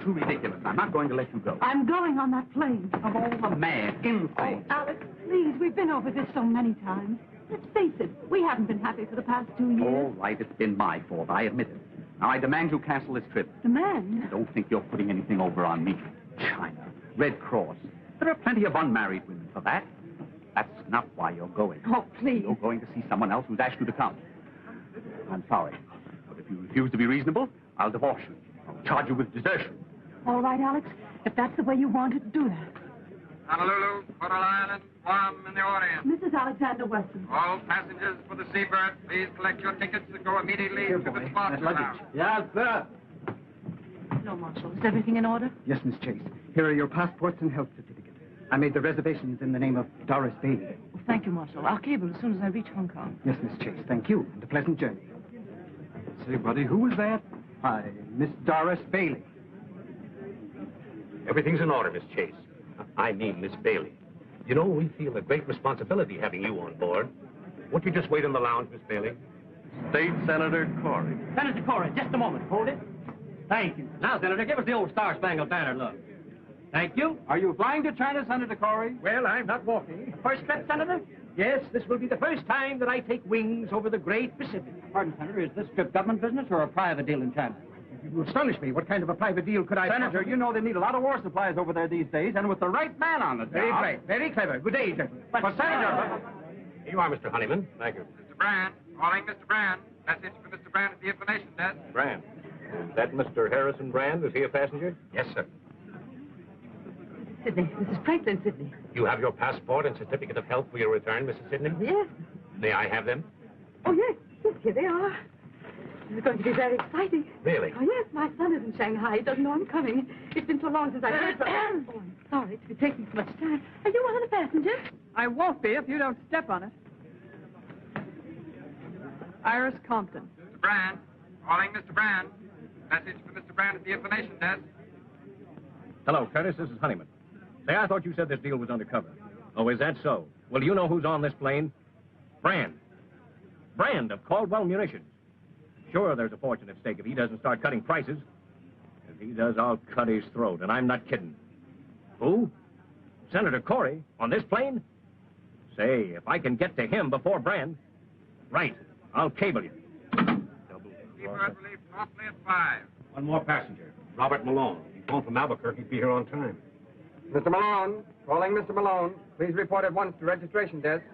too ridiculous. I'm not going to let you go. I'm going on that plane. Of all the mad, insane... Oh, Alex, please, we've been over this so many times. Let's face it, we haven't been happy for the past 2 years. All right, it's been my fault. I admit it. Now, I demand you cancel this trip. Demand? Don't think you're putting anything over on me. China, Red Cross. There are plenty of unmarried women for that. That's not why you're going. Oh, please. You're going to see someone else who's asked you to come. I'm sorry, but if you refuse to be reasonable, I'll divorce you. I'll charge you with desertion. All right, Alex. If that's the way you want it, do that. Honolulu, Coral Island, Guam, and the Orient. Mrs. Alexander Weston. All passengers for the Seabird, please collect your tickets and go immediately to the spot. Yes, sir. No, Marshal. Is everything in order? Yes, Miss Chase. Here are your passports and health certificates. I made the reservations in the name of Doris Bailey. Oh, thank you, Marshal. I'll cable as soon as I reach Hong Kong. Yes, Miss Chase. Thank you, and a pleasant journey. Say, buddy, who was that? Hi, Miss Doris Bailey. Everything's in order, Miss Chase. I mean Miss Bailey. You know, we feel a great responsibility having you on board. Won't you just wait in the lounge, Miss Bailey? State Senator Corey. Senator Corey, just a moment. Hold it. Thank you. Now, Senator, give us the old Star-Spangled Banner look. Thank you. Are you flying to China, Senator Corey? Well, I'm not walking. First trip, Senator? Yes, this will be the first time that I take wings over the great Pacific. Pardon, Senator, is this trip government business or a private deal in China? You astonish me. What kind of a private deal could I... Senator, you know they need a lot of war supplies over there these days, and with the right man on the job... Very bright, very clever. Good day, gentlemen. But Senator... Here you are, Mr. Honeyman. Thank you. Mr. Brand, calling Mr. Brand. Message for Mr. Brand at the information desk. Brand. Is that Mr. Harrison Brand? Is he a passenger? Yes, sir. Sidney, this is Franklin Sidney. You have your passport and certificate of health for your return, Mrs. Sidney? Yes. May I have them? Oh, yes. Yes, here they are. It's going to be very exciting. Really? Oh, yes. My son is in Shanghai. He doesn't know I'm coming. It's been so long since I've heard from him. Oh, I'm sorry to be taking so much time. Are you one of the passengers? I won't be if you don't step on it. Iris Compton. Mr. Brand, calling Mr. Brand. Message for Mr. Brand at the information desk. Hello, Curtis. This is Honeyman. Say, I thought you said this deal was undercover. Oh, is that so? Well, do you know who's on this plane? Brand. Brand of Caldwell Munitions. Sure, there's a fortune at stake if he doesn't start cutting prices. If he does, I'll cut his throat, and I'm not kidding. Who? Senator Corey on this plane? Say, if I can get to him before Brand... Right, I'll cable you. Seabird will leave promptly at 5. One more passenger, Robert Malone. He's going from Albuquerque to be here on time. Mr. Malone, calling Mr. Malone. Please report at once to registration desk.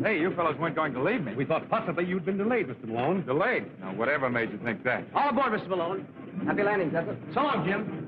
Hey, you fellows weren't going to leave me. We thought possibly you'd been delayed, Mr. Malone. Delayed? Now, whatever made you think that? All aboard, Mr. Malone. Happy landing, Cecil. So long, Jim.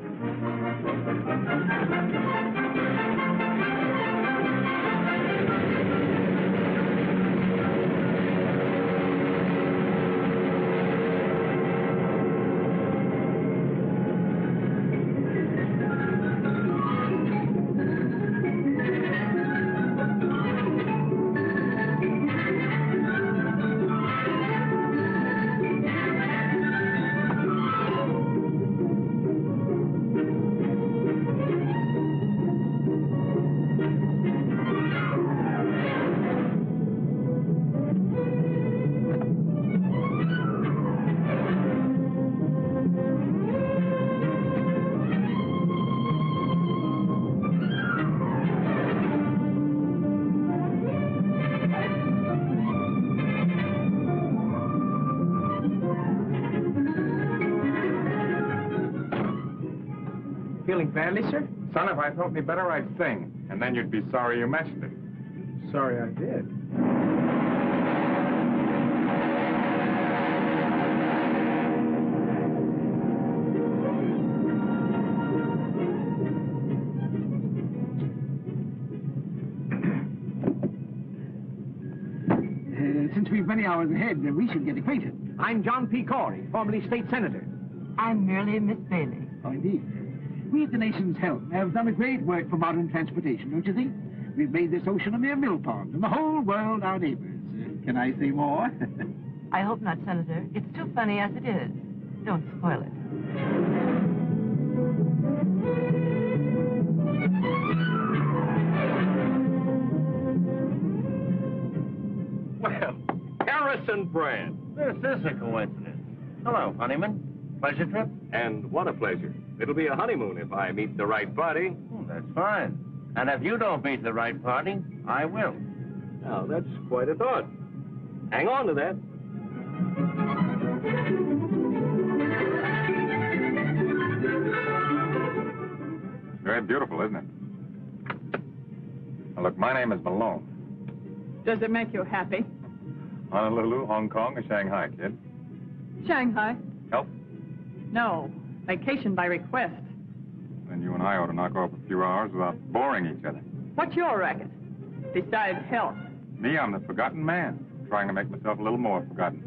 Feeling badly, sir? Son, if I felt any better, I'd sing. And then you'd be sorry you mentioned it. Sorry I did. Since we've many hours ahead, we should get acquainted. I'm John P. Corey, formerly state senator. I'm merely Miss Bailey. Oh, indeed. We at the nation's help have done a great work for modern transportation, don't you think? We've made this ocean a mere mill pond, and the whole world our neighbors. Can I say more? I hope not, Senator. It's too funny as it is. Don't spoil it. and Brand. This is a coincidence. Hello, Honeyman. Pleasure trip? And what a pleasure. It'll be a honeymoon if I meet the right party. Oh, that's fine. And if you don't meet the right party, I will. Now, that's quite a thought. Hang on to that. Very beautiful, isn't it? Now, look, my name is Malone. Does it make you happy? Honolulu, Hong Kong, or Shanghai, kid? Shanghai? Help? No. Vacation by request. Then you and I ought to knock off a few hours without boring each other. What's your racket? Besides health. Me, I'm the forgotten man, trying to make myself a little more forgotten.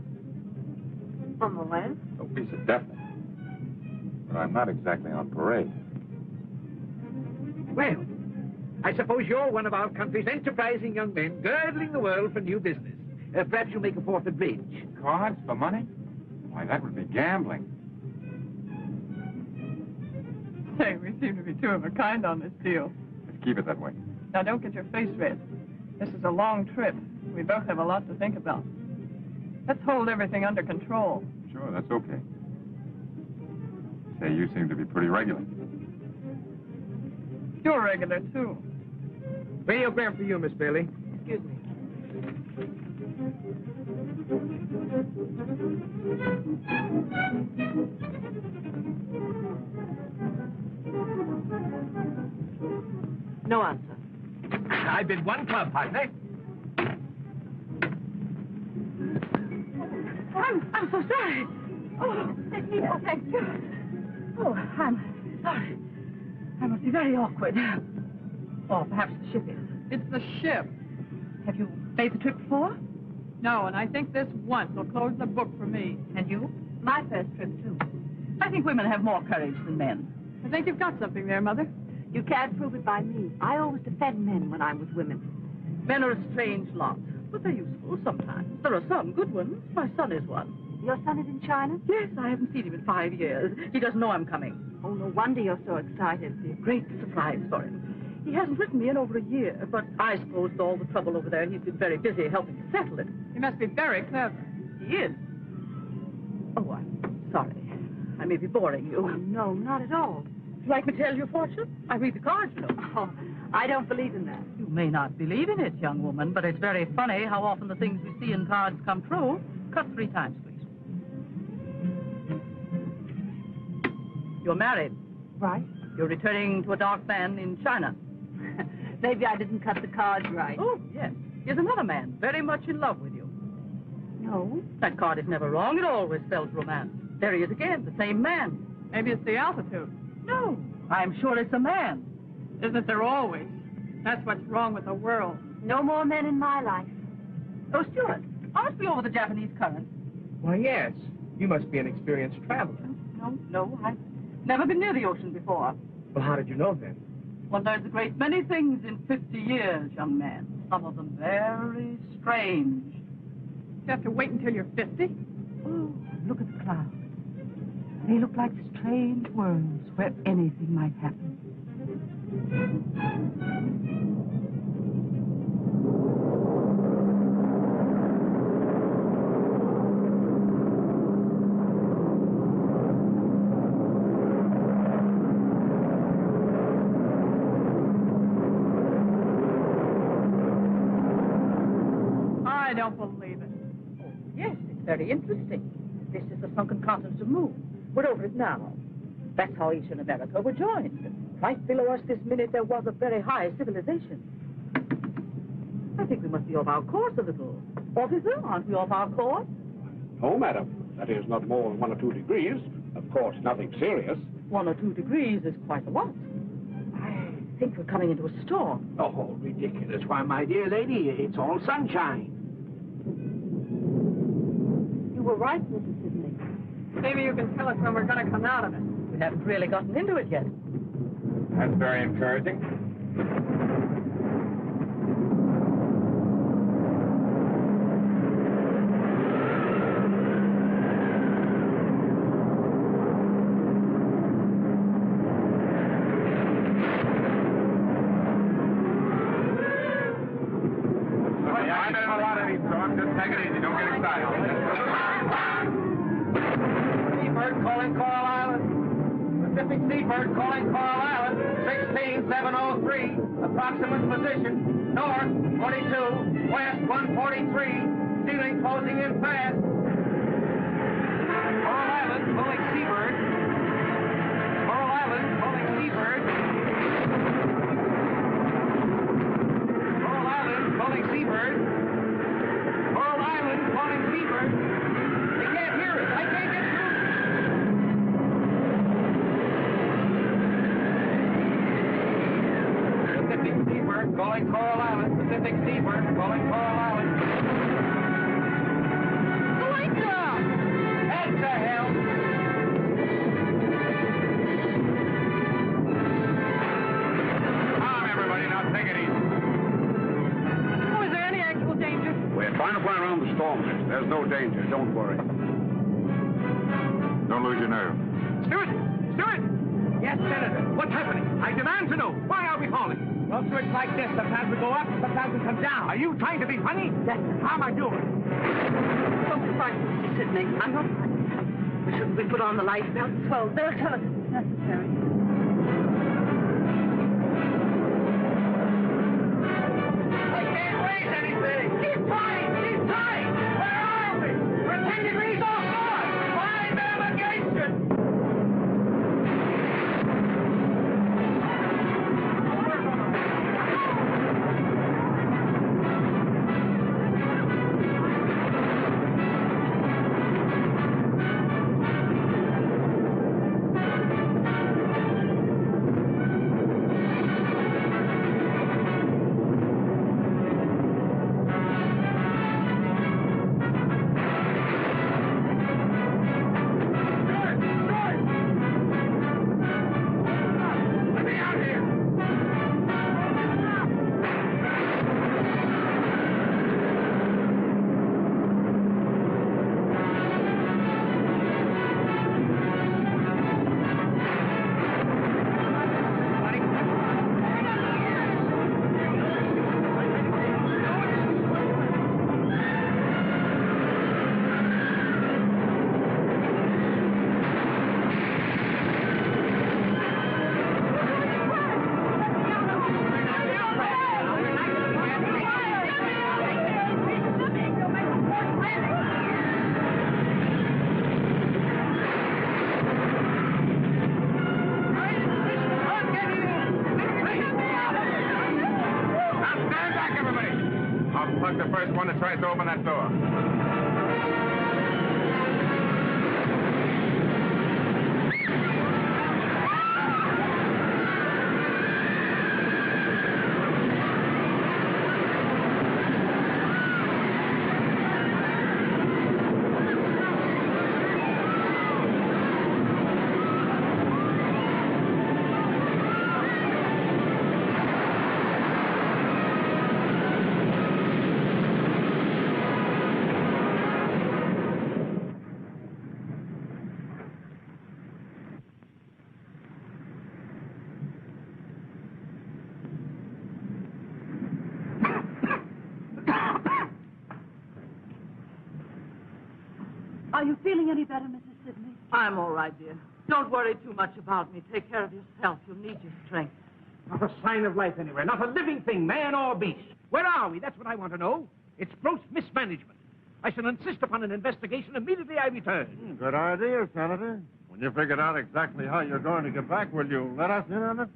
On the land? No piece of definite. But I'm not exactly on parade. Well, I suppose you're one of our country's enterprising young men, girdling the world for new business. Perhaps you'll make a fourth at bridge. Cards for money? Why, that would be gambling. Say, we seem to be two of a kind on this deal. Let's keep it that way. Now, don't get your face red. This is a long trip. We both have a lot to think about. Let's hold everything under control. Sure, that's okay. Say, you seem to be pretty regular. You're regular, too. Radiogram for you, Miss Bailey. Excuse me. No answer. I've been one club, partner. I'm so sorry. Oh, thank you. Oh, I'm sorry. I must be very awkward. Or perhaps the ship is. It's the ship. Have you made the trip before? No, and I think this once will close the book for me. And you? My first trip, too. I think women have more courage than men. I think you've got something there, Mother. You can't prove it by me. I always defend men when I'm with women. Men are a strange lot, but they're useful sometimes. There are some good ones. My son is one. Your son is in China? Yes, I haven't seen him in 5 years. He doesn't know I'm coming. Oh, no wonder you're so excited. It's a great surprise for him. He hasn't written me in over a year, but I suppose with all the trouble over there, he's been very busy helping to settle it. He must be very clever. He is. Oh, I'm sorry. I may be boring you. Oh, no, not at all. Would you like me to tell your fortune? I read the cards, you know. Oh, I don't believe in that. You may not believe in it, young woman, but it's very funny how often the things we see in cards come true. Cut 3 times, please. You're married. Right. You're returning to a dark man in China. Maybe I didn't cut the cards right. Oh, yes. Here's another man, very much in love with you. No. That card is never wrong. It always spells romance. There he is again, the same man. Maybe it's the altitude. No. I'm sure it's a man. Isn't there always? That's what's wrong with the world. No more men in my life. Oh, Stuart, aren't we over the Japanese current? Why, yes. You must be an experienced traveler. No, I've never been near the ocean before. Well, how did you know then? One learns a great many things in 50 years, young man. Some of them very strange. You have to wait until you're 50? Oh, look at the clouds. They look like strange worlds where anything might happen. I don't believe it. Oh, yes, it's very interesting. This is the sunken continent of the moon. We're over it now. That's how Asia and America were joined. Right below us this minute, there was a very high civilization. I think we must be off our course a little. Officer, aren't we off our course? No, madam. That is not more than 1 or 2 degrees. Of course, nothing serious. 1 or 2 degrees is quite a lot. I think we're coming into a storm. Oh, ridiculous. Why, my dear lady, it's all sunshine. You were right, Mrs. Sidney. Maybe you can tell us when we're going to come out of it. We haven't really gotten into it yet. That's very encouraging. I've been in a lot of these storms. Just take it easy. Don't get excited. Seabird calling Coral Island, 16703. Approximate position, north 42, west 143. Ceiling closing in fast. Coral Island calling Seabird. Coral Island calling Seabird. Coral Island calling Seabird. Coral Island calling Seabird. They can't hear us. I can't get through. Pacific Seabird calling Coral Island. Pacific Seabird calling Coral Island. The lights are out! Head to hell! Calm, everybody. Now take it easy. Oh, is there any actual danger? We're trying to fly around the storm, miss. There's no danger. Don't worry. Don't lose your nerve. Stewart! Stewart! Yes, Senator. What's happening? I demand to know. Why are we falling? Well, sir, it's like this. Sometimes we go up, sometimes we come down. Are you trying to be funny? Yes, sir. How am I doing? Don't be frightened, Mr. Sidney. I'm not frightened. Shouldn't we put on the life belts? Well, they'll tell us if it's necessary. I can't raise anything! Keep trying! Keep trying! Where are we? We're 10 degrees off north! Find navigation! The first one that tries to open that door. Are you feeling any better, Mrs. Sidney? I'm all right, dear. Don't worry too much about me. Take care of yourself. You'll need your strength. Not a sign of life anywhere. Not a living thing, man or beast. Where are we? That's what I want to know. It's gross mismanagement. I shall insist upon an investigation immediately I return. Good idea, Senator. When you figured out exactly how you're going to get back, will you let us in on it?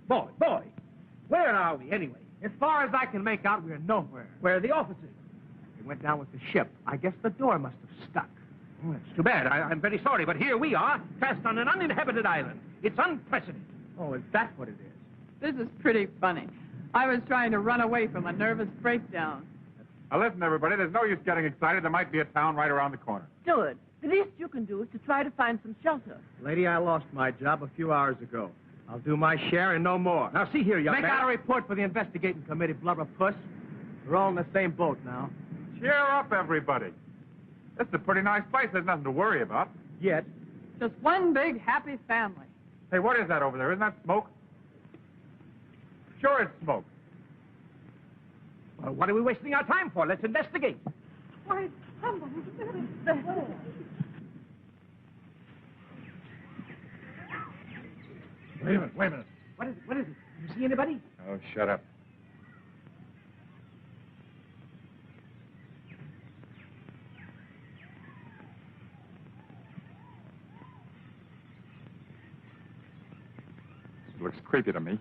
Boy, where are we anyway? As far as I can make out, we're nowhere. Where are the officers? They went down with the ship. I guess the door must have stuck. Oh, it's too bad. I'm very sorry, but here we are, cast on an uninhabited island. It's unprecedented. Oh, is that what it is? This is pretty funny. I was trying to run away from a nervous breakdown. Now listen, everybody, there's no use getting excited. There might be a town right around the corner. Stewart, the least you can do is to try to find some shelter. Lady, I lost my job a few hours ago. I'll do my share and no more. Now, see here, young man. Make out a report for the investigating committee, blubber puss. We're all in the same boat now. Cheer up, everybody. This is a pretty nice place. There's nothing to worry about. Yet. Just one big happy family. Hey, what is that over there? Isn't that smoke? Sure it's smoke. Well, what are we wasting our time for? Let's investigate. Why, somebody's there. Wait a minute, wait a minute. What is it? What is it? You see anybody? Oh, shut up. It looks creepy to me.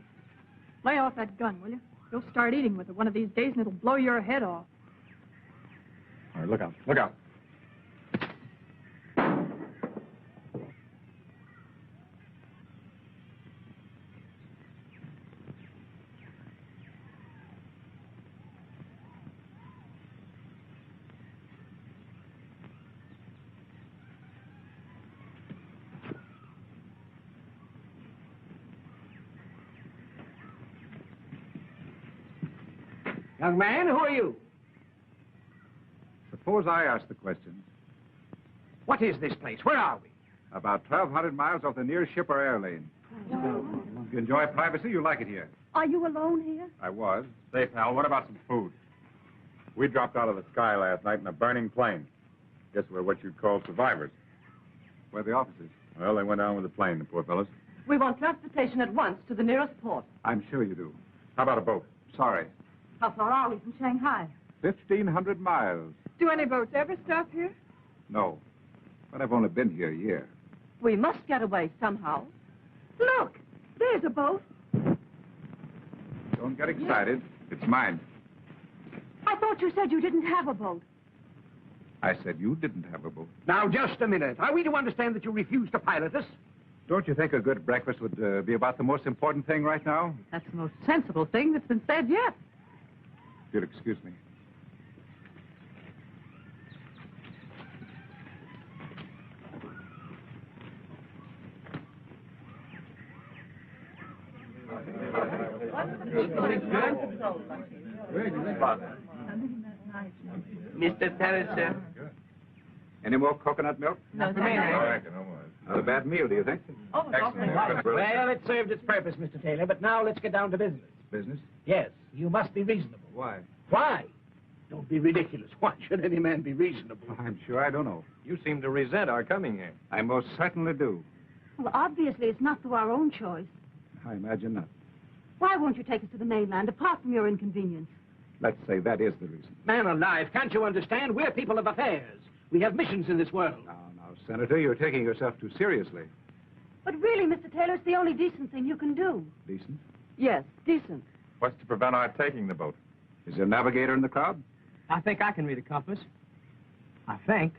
Lay off that gun, will you? You'll start eating with it one of these days and it'll blow your head off. All right, look out, look out. Young man, who are you? Suppose I ask the question. What is this place? Where are we? About 1,200 miles off the nearest ship or air lane. If you enjoy privacy, you like it here. Are you alone here? I was. Say, pal, what about some food? We dropped out of the sky last night in a burning plane. Guess we're what you'd call survivors. Where are the officers? Well, they went down with the plane, the poor fellows. We want transportation at once to the nearest port. I'm sure you do. How about a boat? Sorry. How far are we from Shanghai? 1,500 miles. Do any boats ever stop here? No. But I've only been here a year. We must get away somehow. Look, there's a boat. Don't get excited. It's mine. I thought you said you didn't have a boat. I said you didn't have a boat. Now, just a minute. Are we to understand that you refuse to pilot us? Don't you think a good breakfast would be about the most important thing right now? That's the most sensible thing that's been said yet. If you'll excuse me. Mr. Terrace, sir. Any more coconut milk? No, thank you. Not a bad meal, do you think? Oh, it's awfully Excellent. Well, it served its purpose, Mr. Taylor, but now let's get down to business. Business? Yes, you must be reasonable. Why? Why? Don't be ridiculous. Why should any man be reasonable? I'm sure I don't know. You seem to resent our coming here. I most certainly do. Well, obviously, it's not through our own choice. I imagine not. Why won't you take us to the mainland, apart from your inconvenience? Let's say that is the reason. Man alive, can't you understand? We're people of affairs. We have missions in this world. Now, Senator, you're taking yourself too seriously. But really, Mr. Taylor, it's the only decent thing you can do. Decent? Yes, decent. What's to prevent our taking the boat? Is there a navigator in the crowd? I think I can read a compass. I think.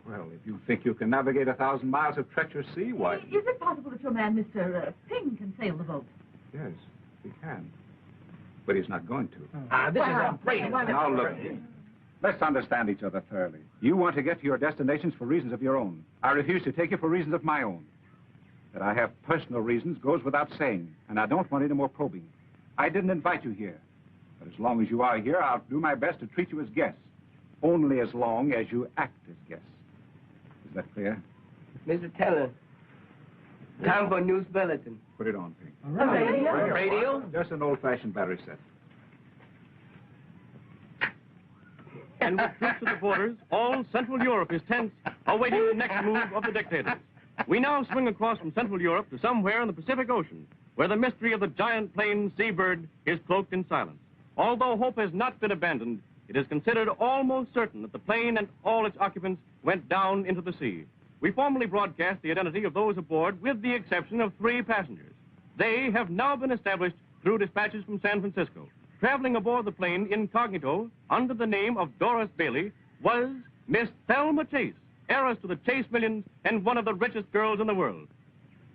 Well, if you think you can navigate 1,000 miles of treacherous sea, why? Is it possible that your man, Mr. Ping, can sail the boat? Yes, he can. But he's not going to. This is a break. Now, look. Let's understand each other thoroughly. You want to get to your destinations for reasons of your own. I refuse to take you for reasons of my own. That I have personal reasons goes without saying, and I don't want any more probing. I didn't invite you here. But as long as you are here, I'll do my best to treat you as guests. Only as long as you act as guests. Is that clear? Mr. Teller, time for news bulletin. Put it on, Pink. Radio? Just an old-fashioned battery set. And with troops at the borders, all Central Europe is tense, awaiting the next move of the dictators. We now swing across from Central Europe to somewhere in the Pacific Ocean, where the mystery of the giant plane seabird is cloaked in silence. Although hope has not been abandoned, it is considered almost certain that the plane and all its occupants went down into the sea. We formally broadcast the identity of those aboard, with the exception of 3 passengers. They have now been established through dispatches from San Francisco. Traveling aboard the plane incognito under the name of Doris Bailey was Miss Thelma Chase, heiress to the Chase millions and one of the richest girls in the world.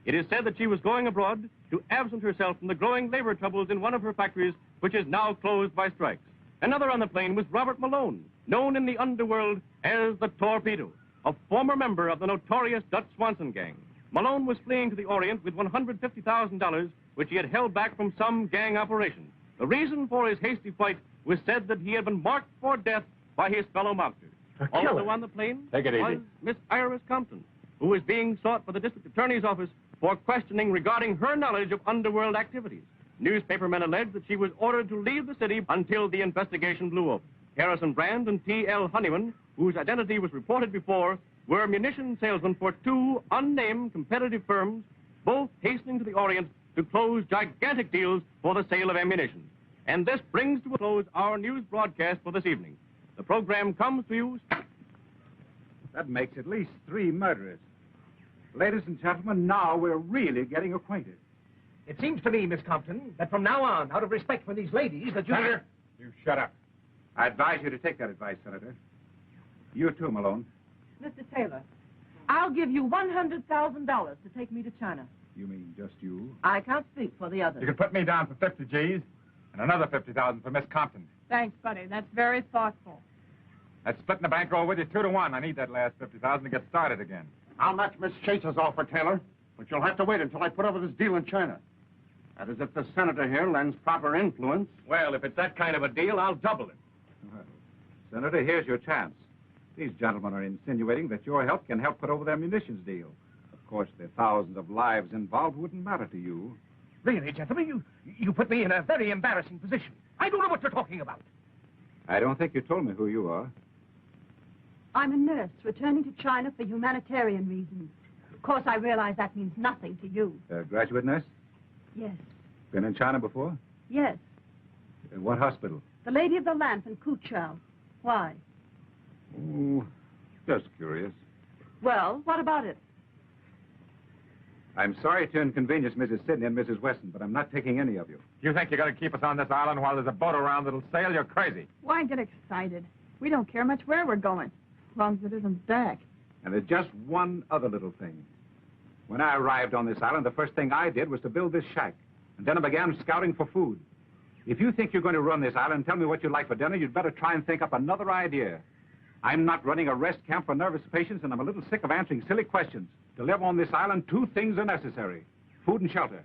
It is said that she was going abroad to absent herself from the growing labor troubles in one of her factories, which is now closed by strikes. Another on the plane was Robert Malone, known in the underworld as the Torpedo, a former member of the notorious Dutch Swanson gang. Malone was fleeing to the Orient with $150,000, which he had held back from some gang operation. The reason for his hasty flight was said that he had been marked for death by his fellow mobsters. Also on the plane was Miss Iris Compton, who is being sought by the district attorney's office for questioning regarding her knowledge of underworld activities. Newspapermen allege that she was ordered to leave the city until the investigation blew up. Harrison Brand and T.L. Honeyman, whose identity was reported before, were munition salesmen for 2 unnamed competitive firms, both hastening to the Orient to close gigantic deals for the sale of ammunition. And this brings to a close our news broadcast for this evening. The program comes to you... That makes at least 3 murderers. Ladies and gentlemen, now we're really getting acquainted. It seems to me, Miss Compton, that from now on, out of respect for these ladies, that you... Senator, you shut up. I advise you to take that advice, Senator. You too, Malone. Mr. Taylor, I'll give you $100,000 to take me to China. You mean just you? I can't speak for the others. You can put me down for 50 G's and another 50,000 for Miss Compton. Thanks, buddy. That's very thoughtful. That's splitting the bankroll with you 2 to 1. I need that last 50,000 to get started again. I'll match Miss Chase's offer, Taylor, but you'll have to wait until I put over this deal in China. That is if the senator here lends proper influence. Well, if it's that kind of a deal, I'll double it. Well, Senator, here's your chance. These gentlemen are insinuating that your help can help put over their munitions deal. Of course, the thousands of lives involved wouldn't matter to you. Really, gentlemen, you put me in a very embarrassing position. I don't know what you're talking about. I don't think you told me who you are. I'm a nurse returning to China for humanitarian reasons. Of course, I realize that means nothing to you. Graduate nurse? Yes. Been in China before? Yes. What hospital? The Lady of the Lamp in Kuchao. Why? Oh, just curious. Well, what about it? I'm sorry to inconvenience Mrs. Sidney and Mrs. Weston, but I'm not taking any of you. You think you're going to keep us on this island while there's a boat around that'll sail? You're crazy. Why get excited? We don't care much where we're going, as long as it isn't back. And there's just one other little thing. When I arrived on this island, the first thing I did was to build this shack. And then I began scouting for food. If you think you're going to run this island and tell me what you'd like for dinner, you'd better try and think up another idea. I'm not running a rest camp for nervous patients, and I'm a little sick of answering silly questions. To live on this island, 2 things are necessary: food and shelter.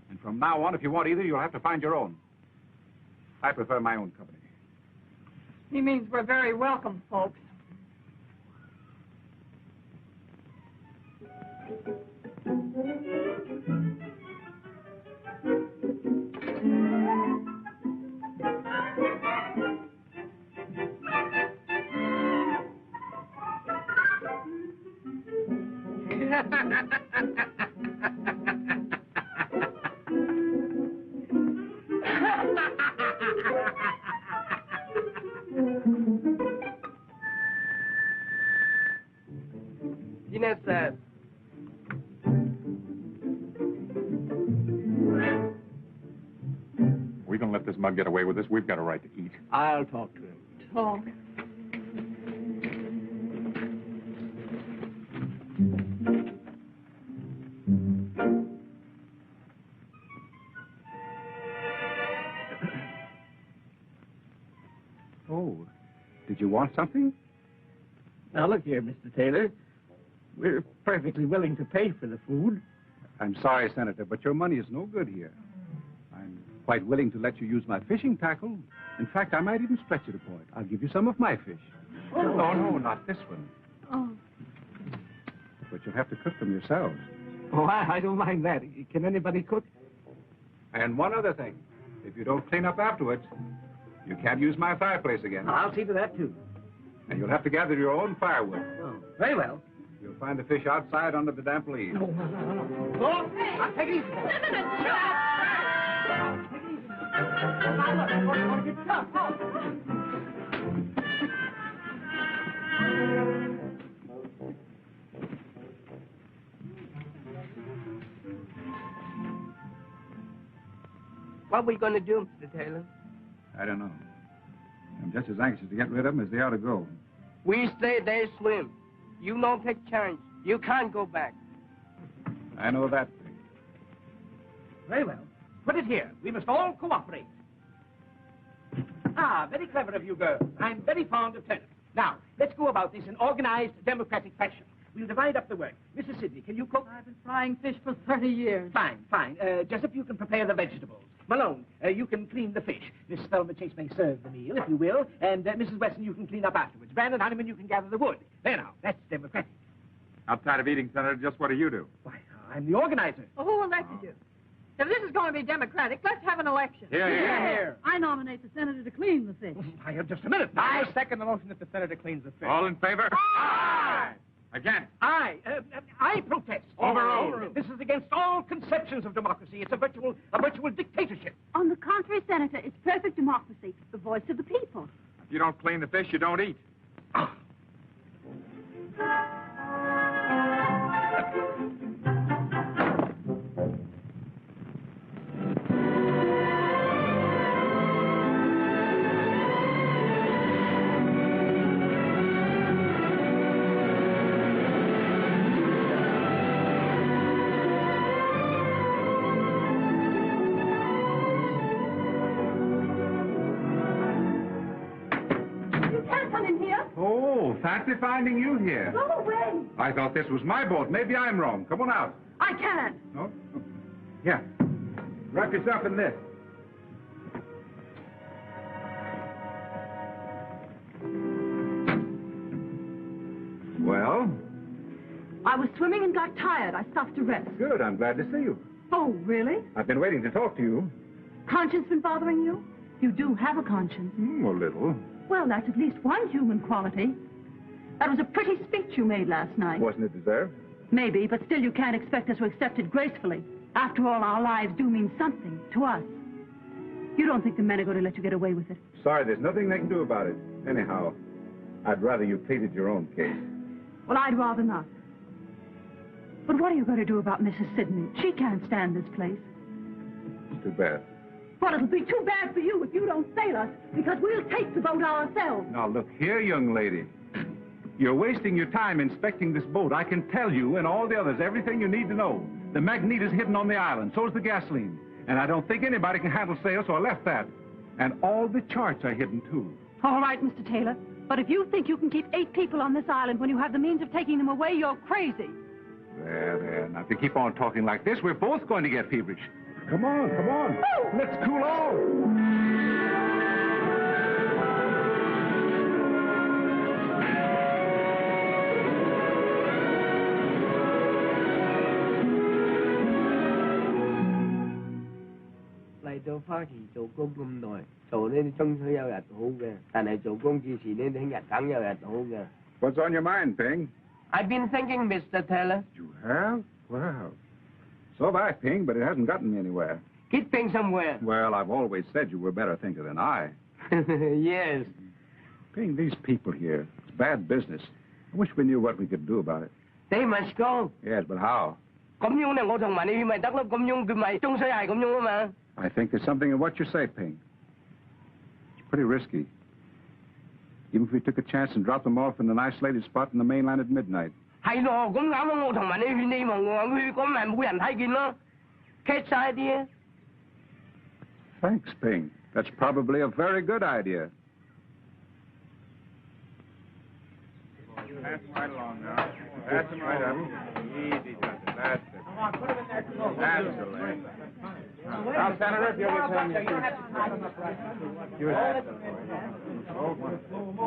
And from now on, if you want either, you'll have to find your own. I prefer my own company. He means we're very welcome, folks. Dinner, sir. We don't let this mug get away with this. We've got a right to eat. I'll talk to him. Talk. Oh, did you want something? Now, look here, Mr. Taylor. We're perfectly willing to pay for the food. I'm sorry, Senator, but your money is no good here. I'm quite willing to let you use my fishing tackle. In fact, I might even stretch it a point. I'll give you some of my fish. Oh. No, not this one. Oh. But you'll have to cook them yourselves. Oh, I don't mind that. Can anybody cook? And one other thing. If you don't clean up afterwards, you can't use my fireplace again. I'll see to that, too. And you'll have to gather your own firewood. Oh, very well. You'll find the fish outside under the damp leaves. No. Oh, hey, take it easy. What are we going to do, Mr. Taylor? I don't know. I'm just as anxious to get rid of them as they are to go. We stay, they swim. You don't take chance. You can't go back. I know that thing. Very well. Put it here. We must all cooperate. Ah, very clever of you girls. I'm very fond of tennis. Now, let's go about this in organized, democratic fashion. We'll divide up the work. Mrs. Sidney, can you cook? I've been frying fish for 30 years. Fine. Jessup, you can prepare the vegetables. Malone, you can clean the fish. Miss Thelma Chase may serve the meal, if you will. And Mrs. Weston, you can clean up afterwards. Brandon Honeyman, you can gather the wood. There now, that's democratic. Outside of eating, Senator, just what do you do? Why, I'm the organizer. Well, who elected you? If this is going to be democratic, let's have an election. Here. I nominate the senator to clean the fish. Just a minute. I second the motion that the senator cleans the fish. All in favor? Aye! Again. I protest. Overruled. This is against all conceptions of democracy. It's a virtual dictatorship. On the contrary, Senator, it's perfect democracy, the voice of the people. If you don't clean the fish, you don't eat. Fancy finding you here. Go away. I thought this was my boat. Maybe I'm wrong. Come on out. I can't. No? Yeah. Wrap yourself in this. Well? I was swimming and got tired. I stopped to rest. Good. I'm glad to see you. Oh, really? I've been waiting to talk to you. Conscience been bothering you? You do have a conscience. A little. Well, that's at least one human quality. That was a pretty speech you made last night. Wasn't it deserved? Maybe, but still you can't expect us to accept it gracefully. After all, our lives do mean something to us. You don't think the men are going to let you get away with it? Sorry, there's nothing they can do about it. Anyhow, I'd rather you pleaded your own case. Well, I'd rather not. But what are you going to do about Mrs. Sidney? She can't stand this place. It's too bad. Well, it'll be too bad for you if you don't sail us, because we'll take the boat ourselves. Now, look here, young lady. You're wasting your time inspecting this boat. I can tell you and all the others everything you need to know. The magnet is hidden on the island. So is the gasoline. And I don't think anybody can handle sail, so I left that. And all the charts are hidden, too. All right, Mr. Taylor. But if you think you can keep 8 people on this island when you have the means of taking them away, you're crazy. There. Now, if you keep on talking like this, we're both going to get feverish. Come on. Let's cool off.嚟到花旗做工咁耐，做呢啲終須有日好嘅，但係做工之前呢，聽日梗有日好嘅。What's on your mind, Ping? I've been thinking, Mr. Taylor. You have? Well, so have I, Ping, but it hasn't gotten me anywhere. Getting somewhere. Well, I've always said you were a better thinker than I. Yes. Ping, these people here, it's bad business. I wish we knew what we could do about it. They must go. Yes, but how? 咁樣咧，我同埋你去咪得咯，咁樣佢咪終須係咁樣啊嘛。I think there's something in what you say, Ping. It's pretty risky. Even if we took a chance and dropped them off in an isolated spot in the mainland at midnight. 係咯，咁啱咯，我同埋你去你望我去，咁咪冇人睇見咯，catch idea。 Thanks, Ping. That's probably a very good idea. Pass them right along now. Pass them right up. Easy does it. That's it. That's the way. Now, Senator, if you'll return your...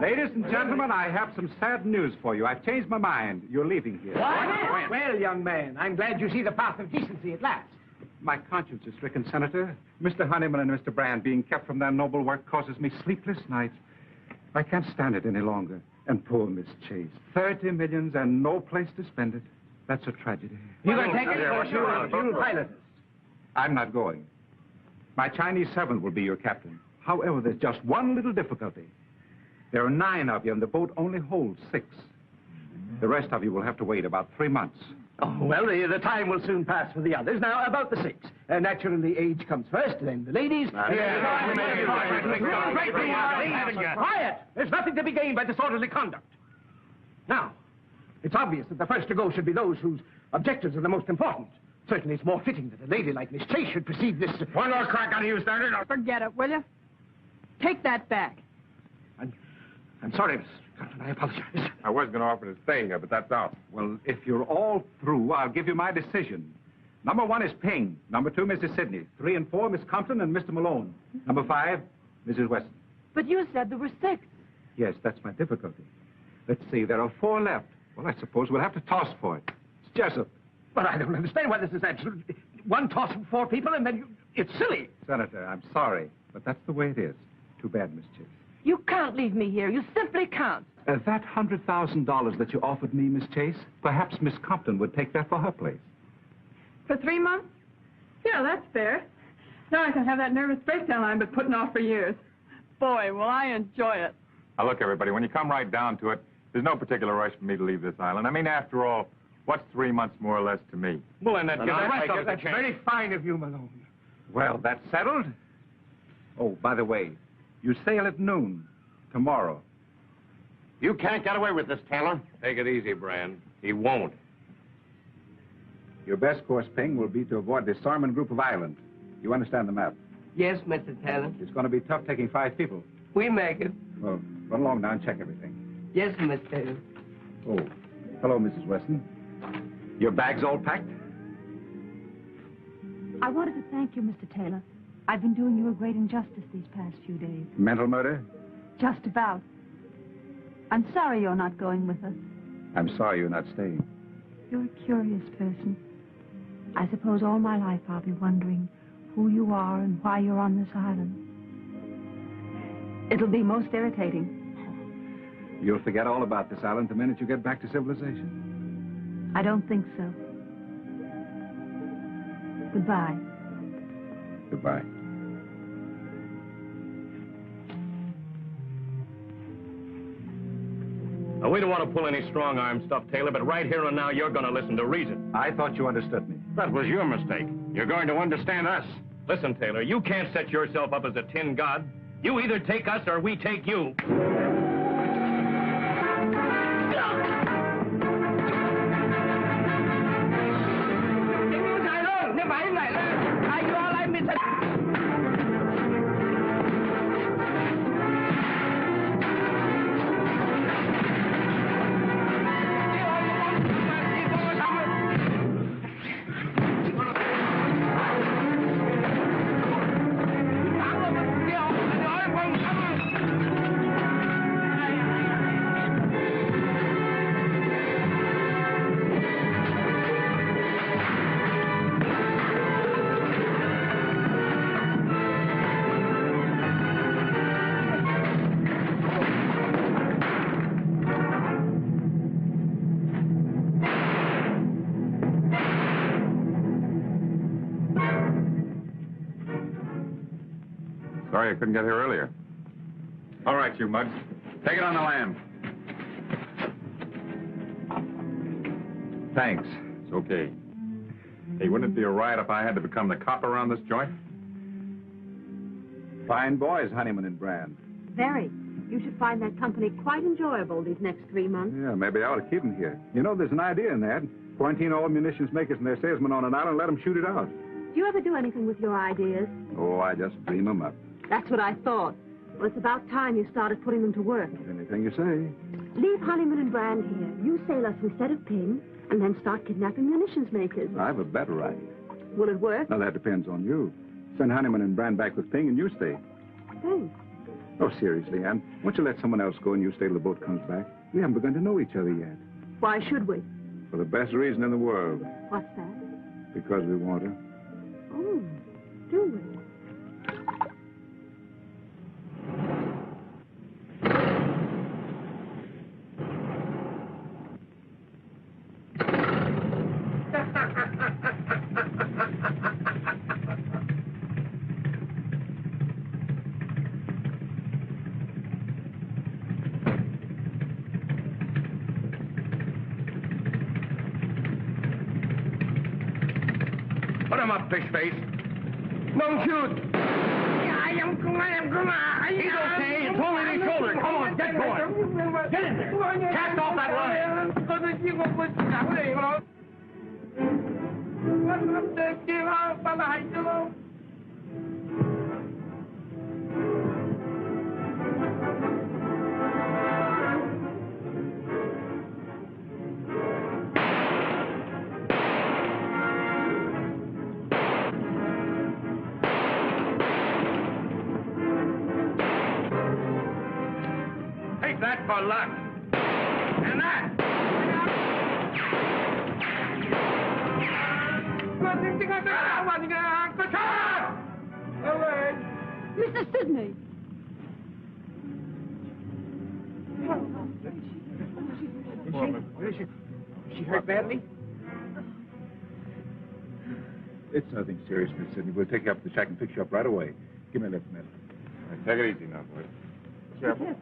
Ladies and gentlemen, I have some sad news for you. I've changed my mind. You're leaving here. What? Well, young man, I'm glad you see the path of decency at last. My conscience is stricken, Senator. Mr. Honeyman and Mr. Brand being kept from their noble work causes me sleepless nights. I can't stand it any longer. And poor Miss Chase. 30 millions and no place to spend it. That's a tragedy. You can take it for sure. You'll pilot us. I'm not going. My Chinese servant will be your captain. However, there's just one little difficulty. There are 9 of you, and the boat only holds 6. The rest of you will have to wait about 3 months. Oh, well, the time will soon pass for the others. Now, about the 6. Naturally, age comes first, then the ladies. Quiet! There's nothing to be gained by disorderly conduct. Now, it's obvious that the first to go should be those whose objectives are the most important. Certainly, it's more fitting that a lady like Miss Chase should precede this... One more crack on you, Senator. Forget it, will you? Take that back. I'm sorry, Miss Carlton. I apologize. I was going to offer to stay here, but that's out. Well, if you're all through, I'll give you my decision. Number 1 is Ping. Number 2, Mrs. Sidney. 3 and 4, Miss Compton and Mr. Malone. Number 5, Mrs. Weston. But you said there were 6. Yes, that's my difficulty. Let's see, there are 4 left. Well, I suppose we'll have to toss for it. It's Jessup. But I don't understand why this is absolute... One toss of 4 people, and then you... It's silly. Senator, I'm sorry, but that's the way it is. Too bad, Miss Chase. You can't leave me here. You simply can't. That $100,000 that you offered me, Miss Chase, perhaps Miss Compton would take that for her place. For 3 months? Yeah, that's fair. Now I can have that nervous breakdown I've been putting off for years. Boy, will I enjoy it. Now, look, everybody, when you come right down to it, there's no particular rush for me to leave this island. I mean, after all, what's 3 months more or less to me? Well, and that gives the rest of us a That's chance. very fine of you, Malone. Well, that's settled. Oh, by the way, you sail at noon tomorrow. You can't get away with this, Taylor. Take it easy, Brand. He won't. Your best course, Ping, will be to avoid the Sarman group of islands. You understand the map? Yes, Mr. Taylor. It's going to be tough taking 5 people. We make it. Well, run along now and check everything. Yes, Mr. Taylor. Oh, hello, Mrs. Weston. Your bag's all packed? I wanted to thank you, Mr. Taylor. I've been doing you a great injustice these past few days. Mental murder? Just about. I'm sorry you're not going with us. I'm sorry you're not staying. You're a curious person. I suppose all my life I'll be wondering who you are and why you're on this island. It'll be most irritating. You'll forget all about this island the minute you get back to civilization. I don't think so. Goodbye. Goodbye. Now, we don't want to pull any strong-arm stuff, Taylor, but right here and now, you're going to listen to reason. I thought you understood me. That was your mistake. You're going to understand us. Listen, Taylor, you can't set yourself up as a tin god. You either take us or we take you. Sorry I couldn't get here earlier. All right, you mugs. Take it on the lam. Thanks. It's okay. Hey, wouldn't it be a riot if I had to become the cop around this joint? Fine boys, Honeyman and Brand. Very. You should find that company quite enjoyable these next 3 months. Yeah, maybe I ought to keep them here. You know, there's an idea in that. Quarantine all munitions makers and their salesmen on an island and let them shoot it out. Do you ever do anything with your ideas? Oh, I just dream them up. That's what I thought. Well, it's about time you started putting them to work. Anything you say. Leave Honeyman and Brand here. You sail us instead of Ping, and then start kidnapping munitions makers. I have a better idea. Will it work? Now, that depends on you. Send Honeyman and Brand back with Ping and you stay. Thanks. Oh, seriously, Ann. Why don't you let someone else go and you stay till the boat comes back? We haven't begun to know each other yet. Why should we? For the best reason in the world. What's that? Because we want her. Oh, do we? Put him up, fish face. Don't shoot. He's okay. It's only his shoulder. Come on, get going. Get in there. Cast off that line. Take that for luck. And that. Mr. Sidney! Where is she? Is she hurt badly? It's nothing serious, Miss Sidney. We'll take you up to the shack and fix you up right away. Give me a lift, man. Take it easy now, boy. Careful.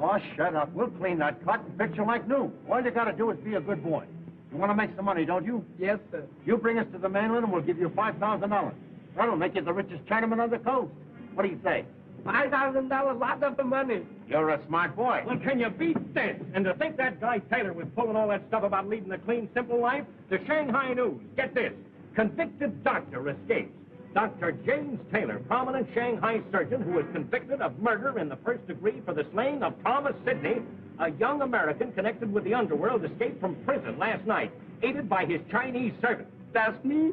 Oh, shut up. We'll clean that cut and fix you like new. All you gotta do is be a good boy. You want to make some money, don't you? Yes, sir. You bring us to the mainland and we'll give you $5,000. That'll make you the richest Chinaman on the coast. What do you say? $5,000, lot of money. You're a smart boy. Well, can you beat this? And to think that guy Taylor was pulling all that stuff about leading a clean, simple life? The Shanghai News. Get this. Convicted doctor escapes. Dr. James Taylor, prominent Shanghai surgeon who was convicted of murder in the first degree for the slaying of Thomas Sidney, a young American connected with the underworld, escaped from prison last night, aided by his Chinese servant. That's me?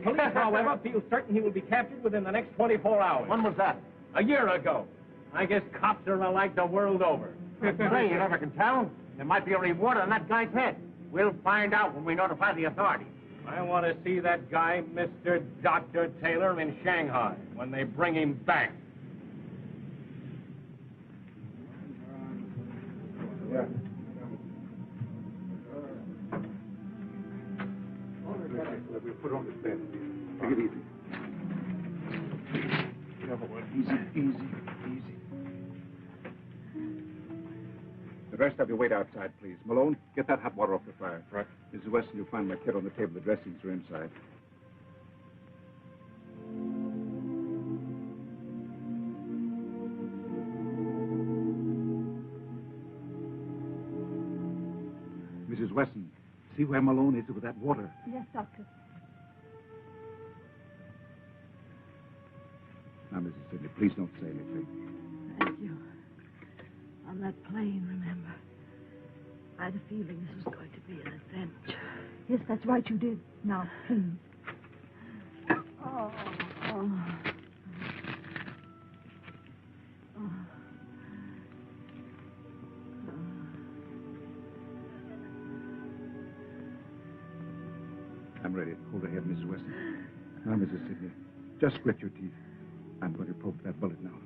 Police, however, feel certain he will be captured within the next 24 hours. When was that? A year ago. I guess cops are alike the world over. Say, you never can tell. There might be a reward on that guy's head. We'll find out when we notify the authorities. I want to see that guy, Mr. Dr. Taylor, in Shanghai when they bring him back. Yeah. We'll put it on the bed. Take it easy. Easy. The rest of you wait outside, please. Malone, get that hot water off the fire. Right. Mrs. Weston, you'll find my kit on the table. The dressings are inside. Mrs. Weston, see where Malone is with that water. Yes, Doctor. Now, Mrs. Sidney, please don't say anything. Thank you. On that plane, remember? I had a feeling this was going to be an adventure. Yes, that's right, you did. Now, please. Oh. I'm ready. Hold her head, Mrs. Weston. Now, Mrs. Sidney, just grit your teeth. I'm going to poke that bullet now.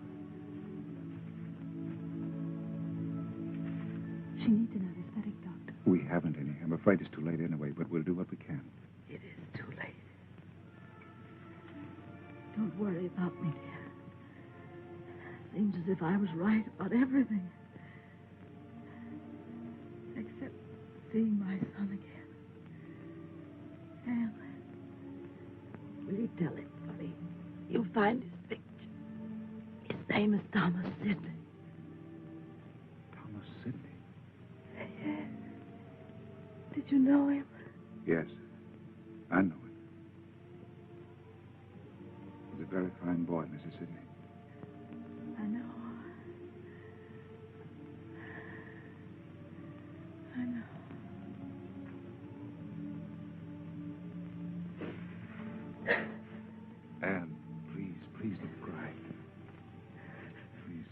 She needs an anesthetic, Doctor. We haven't any. I'm afraid it's too late anyway, but we'll do what we can. It is too late. Don't worry about me, dear. Seems as if I was right about everything. Except seeing my son again. Anne, will you tell him for me? You'll find his picture. His name is Thomas Sidney. Thomas Sidney? Yes. Did you know him? Yes, I know him. He's a very fine boy, Mrs. Sidney. I know. Anne, please don't cry. Please.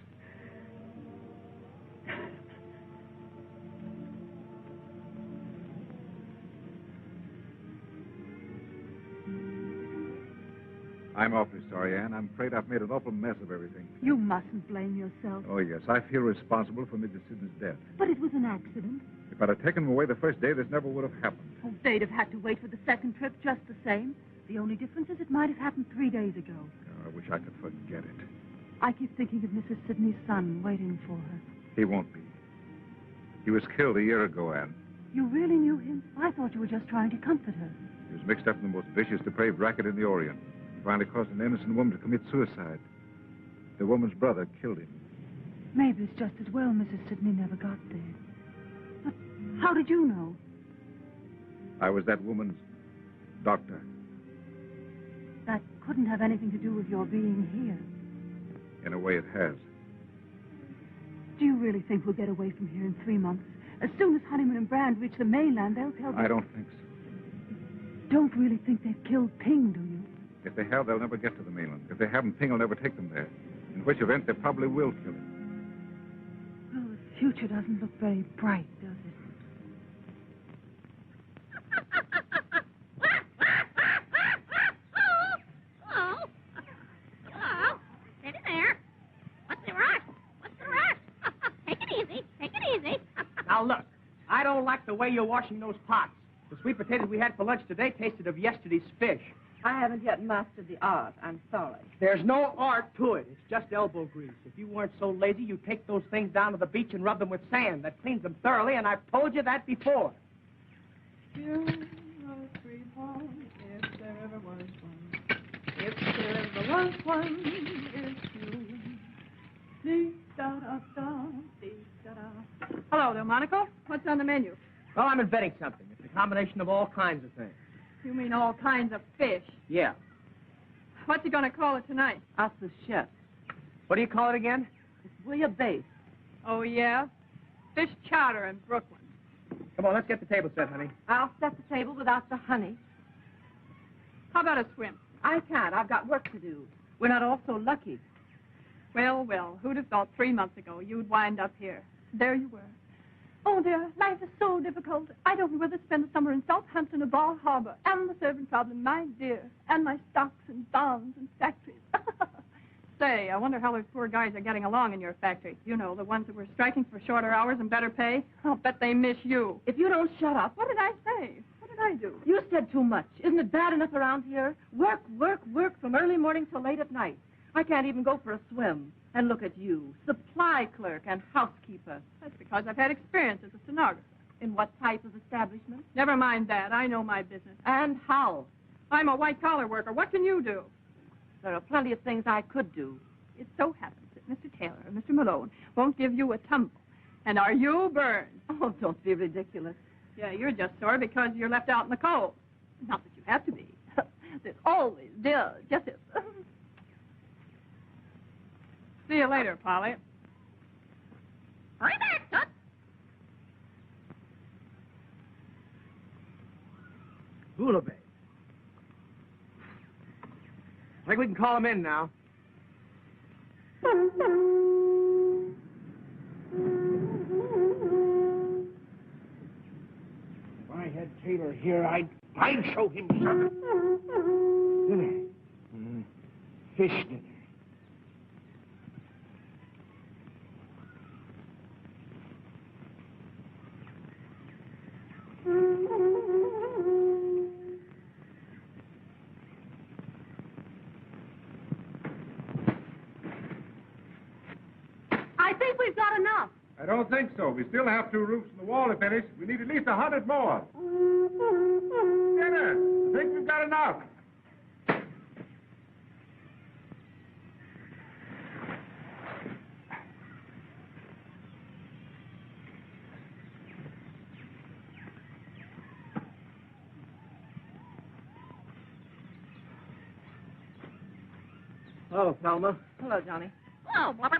I'm awfully sorry, Anne. I'm afraid I've made an awful mess of everything. You mustn't blame yourself. Oh, yes. I feel responsible for Mrs. Sidney's death. But it was an accident. If I'd have taken him away the first day, this never would have happened. Oh, they'd have had to wait for the second trip just the same. The only difference is it might have happened 3 days ago. Oh, I wish I could forget it. I keep thinking of Mrs. Sidney's son waiting for her. He won't be. He was killed a year ago, Anne. You really knew him? I thought you were just trying to comfort her. He was mixed up in the most vicious, depraved racket in the Orient. He finally caused an innocent woman to commit suicide. The woman's brother killed him. Maybe it's just as well Mrs. Sidney never got there. But how did you know? I was that woman's doctor. That couldn't have anything to do with your being here. In a way, it has. Do you really think we'll get away from here in 3 months? As soon as Honeyman and Brand reach the mainland, they'll tell... I don't think so. Don't really think they've killed Ping, do you? If they have, they'll never get to the mainland. If they haven't, Ping will never take them there. In which event, they probably will kill him. Well, the future doesn't look very bright, does it? Now, look, I don't like the way you're washing those pots. The sweet potatoes we had for lunch today tasted of yesterday's fish. I haven't yet mastered the art. I'm sorry. There's no art to it. It's just elbow grease. If you weren't so lazy, you'd take those things down to the beach and rub them with sand. That cleans them thoroughly, and I've told you that before. You are sweetheart, if there ever was one. If there ever was one, it's you. Dee-da-da-da, dee-da-da. Hello, Delmonico. What's on the menu? Well, I'm inventing something. It's a combination of all kinds of things. You mean all kinds of fish? Yeah. What's he going to call it tonight? Us the chef. What do you call it again? It's bouillabaisse. Oh, yeah? Fish chowder in Brooklyn. Come on, let's get the table set, honey. I'll set the table without the honey. How about a swim? I can't. I've got work to do. We're not all so lucky. Well, well, who'd have thought 3 months ago you'd wind up here? There you were. Oh, dear, life is so difficult. I don't know whether to spend the summer in Southampton or Bal Harbor. And the servant problem, my dear. And my stocks and bonds and factories. Say, I wonder how those poor guys are getting along in your factory. You know, the ones that were striking for shorter hours and better pay. I'll bet they miss you. If you don't shut up. What did I say? What did I do? You said too much. Isn't it bad enough around here? Work, work, work from early morning till late at night. I can't even go for a swim. And look at you, supply clerk and housekeeper. That's because I've had experience as a stenographer. In what type of establishment? Never mind that. I know my business. And how? I'm a white-collar worker. What can you do? There are plenty of things I could do. It so happens that Mr. Taylor and Mr. Malone won't give you a tumble. And are you burned? Oh, don't be ridiculous. Yeah, you're just sore because you're left out in the cold. Not that you have to be. There's always justice. See you later, Polly. Hurry back, Tut. Bouillabaisse. I think we can call him in now. If I had Taylor here, I'd show him something. Dinner. Fish dinner. I think we've got enough. I don't think so. We still have 2 roofs in the wall to finish. We need at least 100 more. Dinner. I think we've got enough. Hello, Thelma. Hello, Johnny. Oh, what?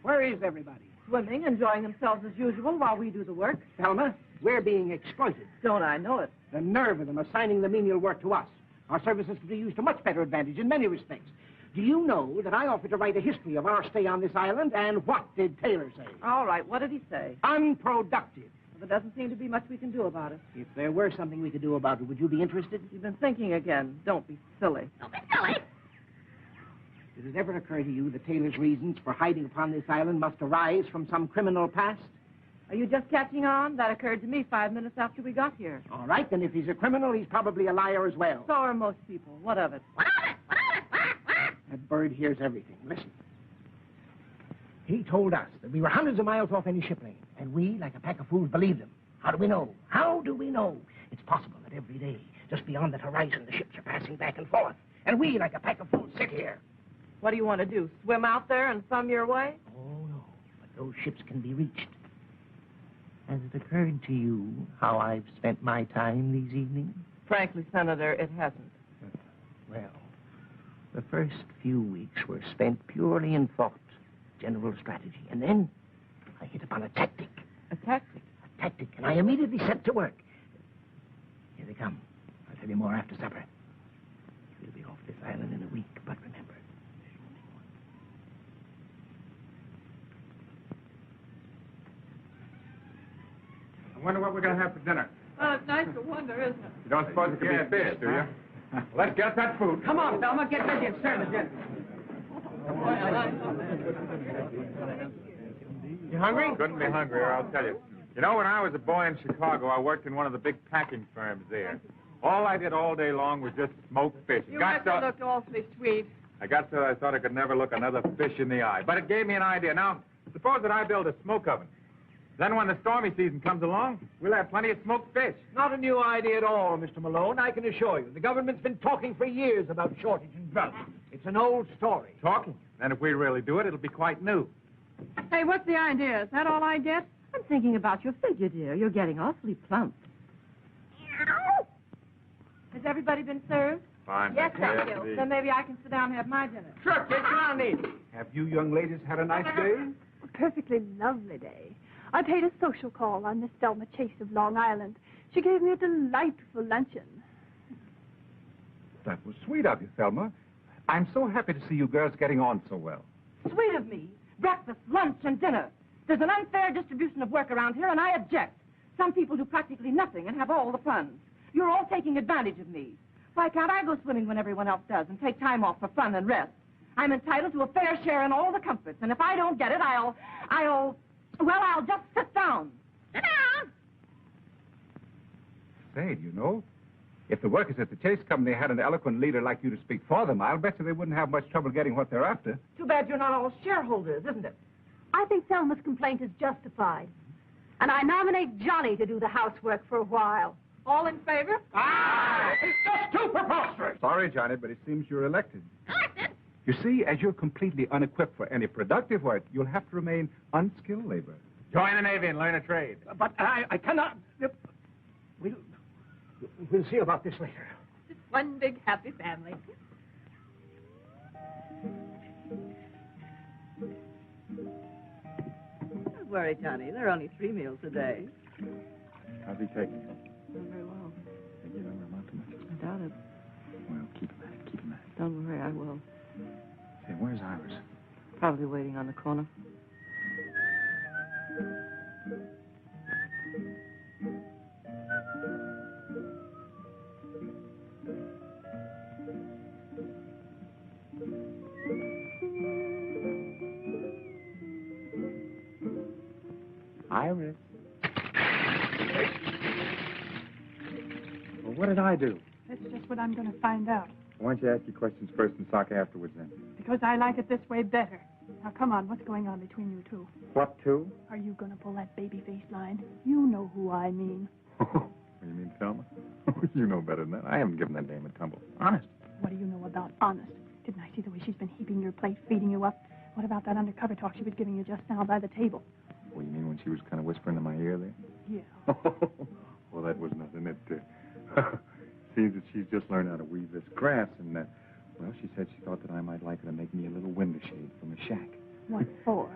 Where is everybody? Swimming, enjoying themselves as usual while we do the work. Thelma, we're being exploited. Don't I know it? The nerve of them assigning the menial work to us. Our services could be used to much better advantage in many respects. Do you know that I offered to write a history of our stay on this island, and what did Taylor say? All right, what did he say? Unproductive. Well, there doesn't seem to be much we can do about it. If there were something we could do about it, would you be interested? You've been thinking again. Don't be silly. Don't be silly. Did it ever occur to you that Taylor's reasons for hiding upon this island must arise from some criminal past? Are you just catching on? That occurred to me 5 minutes after we got here. All right, then if he's a criminal, he's probably a liar as well. So are most people. What of it? What of it? What of it? That bird hears everything. Listen. He told us that we were hundreds of miles off any ship lane, and we, like a pack of fools, believed him. How do we know? How do we know? It's possible that every day, just beyond that horizon, the ships are passing back and forth, and we, like a pack of fools, sit here. What do you want to do? Swim out there and thumb your way? Oh, no. But those ships can be reached. Has it occurred to you how I've spent my time these evenings? Frankly, Senator, it hasn't. Well, the first few weeks were spent purely in thought, general strategy. And then I hit upon a tactic. A tactic? A tactic, and I immediately set to work. Here they come. I'll tell you more after supper. We'll be off this island in a week, but remember. I wonder what we're going to have for dinner. Well, it's nice to wonder, isn't it? You don't suppose it could be fish, do you? Well, let's get that food. Come on, Thelma, get busy and serve the dinner. You hungry? Couldn't be hungrier, I'll tell you. You know, when I was a boy in Chicago, I worked in one of the big packing firms there. All I did all day long was just smoke fish. You must have looked awfully sweet. I got so I thought I could never look another fish in the eye. But it gave me an idea. Now, suppose that I build a smoke oven. Then when the stormy season comes along, we'll have plenty of smoked fish. Not a new idea at all, Mr. Malone, I can assure you. The government's been talking for years about shortage and drought. It's an old story. Talking? Then if we really do it, it'll be quite new. Hey, what's the idea? Is that all I get? I'm thinking about your figure, dear. You're getting awfully plump. Has everybody been served? Fine. Yes, thank you. Then maybe I can sit down and have my dinner. Sure, kid, come on in. Have you young ladies had a nice day? A perfectly lovely day. I paid a social call on Miss Thelma Chase of Long Island. She gave me a delightful luncheon. That was sweet of you, Thelma. I'm so happy to see you girls getting on so well. Sweet of me. Breakfast, lunch, and dinner. There's an unfair distribution of work around here, and I object. Some people do practically nothing and have all the fun. You're all taking advantage of me. Why can't I go swimming when everyone else does and take time off for fun and rest? I'm entitled to a fair share in all the comforts, and if I don't get it, I'll just sit down. Sit down! Say, do you know, if the workers at the Chase Company had an eloquent leader like you to speak for them, I'll bet you they wouldn't have much trouble getting what they're after. Too bad you're not all shareholders, isn't it? I think Thelma's complaint is justified. And I nominate Johnny to do the housework for a while. All in favor? Ah! It's just too preposterous! Sorry, Johnny, but it seems you're elected. Elected? You see, as you're completely unequipped for any productive work, you'll have to remain unskilled labor. Join the Navy and learn a trade. But I cannot... We'll see about this later. It's one big happy family. Don't worry, Johnny. There are only 3 meals a day. How's he taking it? Not very well. They give him not too much. I doubt it. Well, keep him at it, keep him at it. Don't worry, I will. Say, where's Iris? Probably waiting on the corner. Iris. Well, what did I do? That's just what I'm going to find out. Why don't you ask your questions first and talk afterwards, then? Because I like it this way better. Now, come on, what's going on between you two? What two? Are you going to pull that baby-face line? You know who I mean. You mean Thelma? You know better than that. I haven't given that dame a tumble. Honest. What do you know about honest? Didn't I see the way she's been heaping your plate, feeding you up? What about that undercover talk she was giving you just now by the table? Well, you mean when she was kind of whispering in my ear there? Yeah. Well, that was nothing. It seems that she's just learned how to weave this grass, and, well, she said she thought that I might like her to make me a little window shade from a shack. What for?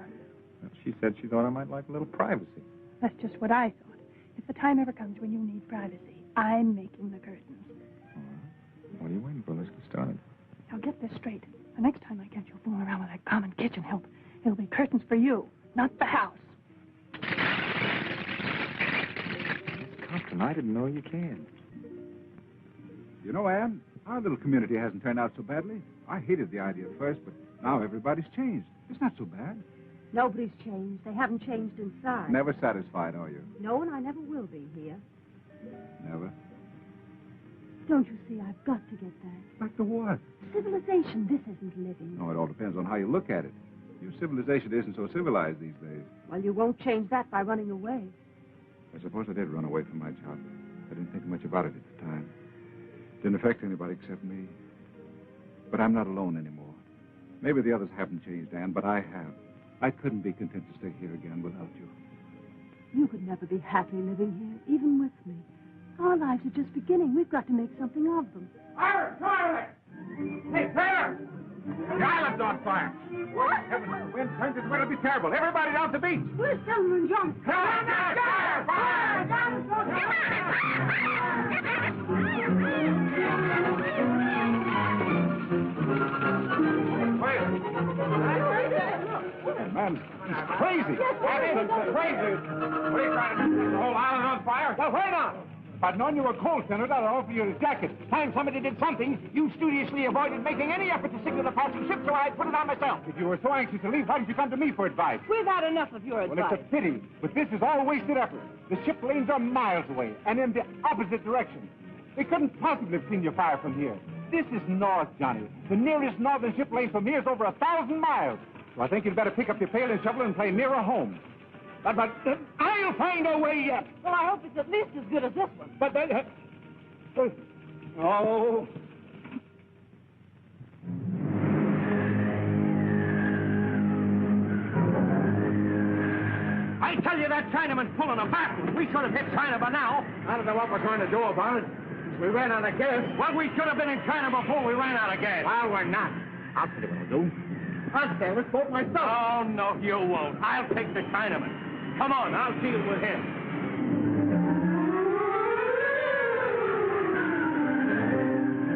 Well, she said she thought I might like a little privacy. That's just what I thought. If the time ever comes when you need privacy, I'm making the curtains. All right. What are you waiting for? Let's get started. Now, get this straight. The next time I catch you fooling around with that common kitchen help, it'll be curtains for you, not the house. Compton, I didn't know you can. You know, Ann, our little community hasn't turned out so badly. I hated the idea at first, but now everybody's changed. It's not so bad. Nobody's changed. They haven't changed inside. Never satisfied, are you? No, and I never will be here. Never. Don't you see, I've got to get back. Back to what? Civilization. This isn't living. No, it all depends on how you look at it. Your civilization isn't so civilized these days. Well, you won't change that by running away. I suppose I did run away from my job. I didn't think much about it at the time. Didn't affect anybody except me. But I'm not alone anymore. Maybe the others haven't changed, Ann, but I have. I couldn't be content to stay here again without you. You could never be happy living here, even with me. Our lives are just beginning. We've got to make something of them. Iris, come out of there! Hey, Taylor! The island's on fire. What? Heavens, the wind turns, it's going to be terrible. Everybody down to the beach. Where's Thelma and John? Fire! Man, he's crazy. That isn't crazy. What are you trying to do? The whole island on fire? Well, wait on. If I'd known you were cold, Senator, I'd offer you a jacket. Time somebody did something, you studiously avoided making any effort to signal a passing ship, so I put it on myself. If you were so anxious to leave, why didn't you come to me for advice? We've had enough of your advice. Well, it's a pity, but this is all wasted effort. The ship lanes are miles away, and in the opposite direction. They couldn't possibly have seen you fire from here. This is north, Johnny. The nearest northern ship lane from here is over 1,000 miles. So I think you'd better pick up your pail and shovel and play nearer home. But I'll find a way yet. Well, I hope it's at least as good as this one. But oh. I tell you, that Chinaman's pulling a fast one. We should have hit China by now. I don't know what we're going to do about it. We ran out of gas. Well, we should have been in China before we ran out of gas. Well, we're not. I'll tell you what I'll do. I'll sail this boat myself. Oh, no, you won't. I'll take the Chinaman. Come on, I'll deal with him.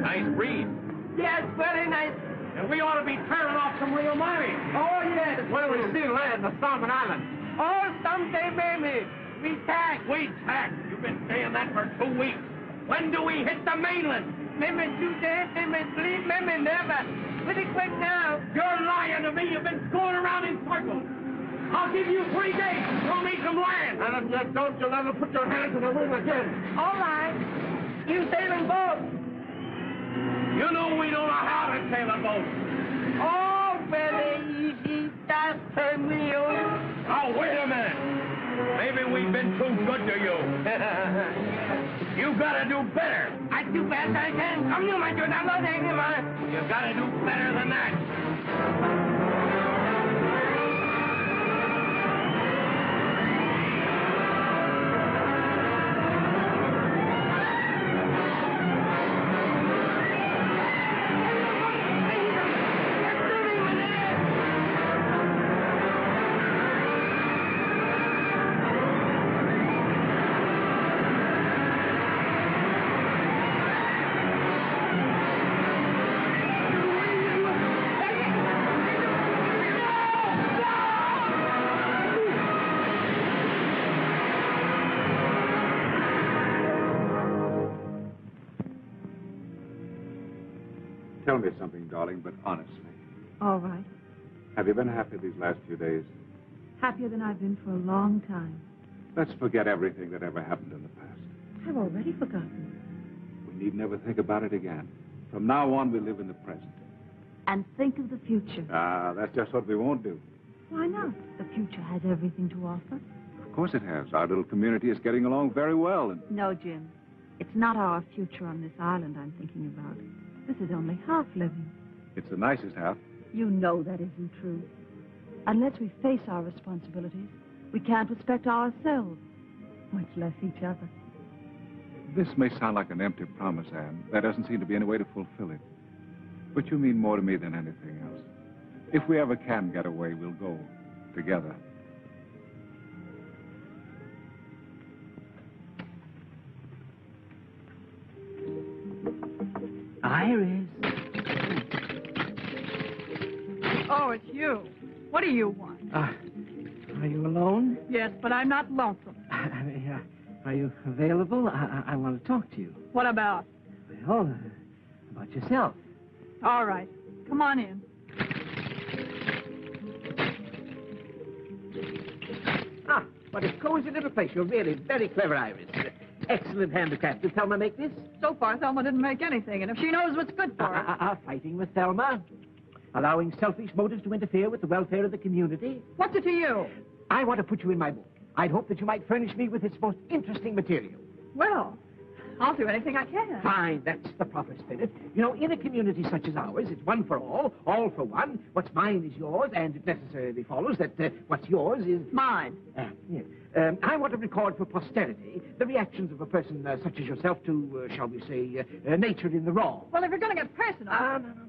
Nice breeze. Yes, very nice. And we ought to be tearing off some real money. Oh, yes. Where do we still land? The Solomon Islands. Oh, someday, maybe. We tack. We tack. You've been saying that for 2 weeks. When do we hit the mainland? Maybe today, maybe sleep, maybe never. Pretty quick now. You're lying to me. You've been going around in circles. I'll give you 3 days to show me some land. And if you don't, you'll never put your hand to the wheel again. All right. You sailing boat. You know we don't know how to sail a boat. Oh, very easy. Just turn me on. Now, wait a minute. Maybe we've been too good to you. You gotta do better. I do best I can. Come you, my good. I'm not angry, man. You gotta do better than that. Tell me something, darling, but honestly. All right. Have you been happy these last few days? Happier than I've been for a long time. Let's forget everything that ever happened in the past. I've already forgotten. We need never think about it again. From now on, we live in the present. And think of the future. Ah, that's just what we won't do. Why not? The future has everything to offer. Of course it has. Our little community is getting along very well. And No, Jim. It's not our future on this island I'm thinking about. This is only half living. it's the nicest half. You know that isn't true. Unless we face our responsibilities, we can't respect ourselves, much less each other. This may sound like an empty promise, Anne. There doesn't seem to be any way to fulfill it. But you mean more to me than anything else. If we ever can get away, we'll go together. Iris. Oh, it's you. What do you want? Are you alone? Yes, but I'm not lonesome. Are you available? I want to talk to you. What about? Well, about yourself. All right. Come on in. Ah, what a cozy little place. You're really very clever, Iris. Excellent handicraft. Did Thelma make this? So far, Thelma didn't make anything, and if she knows what's good for her... Fighting with Thelma. Allowing selfish motives to interfere with the welfare of the community. What's it to you? I want to put you in my book. I'd hope that you might furnish me with its most interesting material. Well, I'll do anything I can. Fine, that's the proper spirit. You know, in a community such as ours, it's one for all for one. What's mine is yours, and it necessarily follows that what's yours is... Mine. Yes. I want to record for posterity the reactions of a person such as yourself to, shall we say, nature in the raw. Well, if you're going to get personal...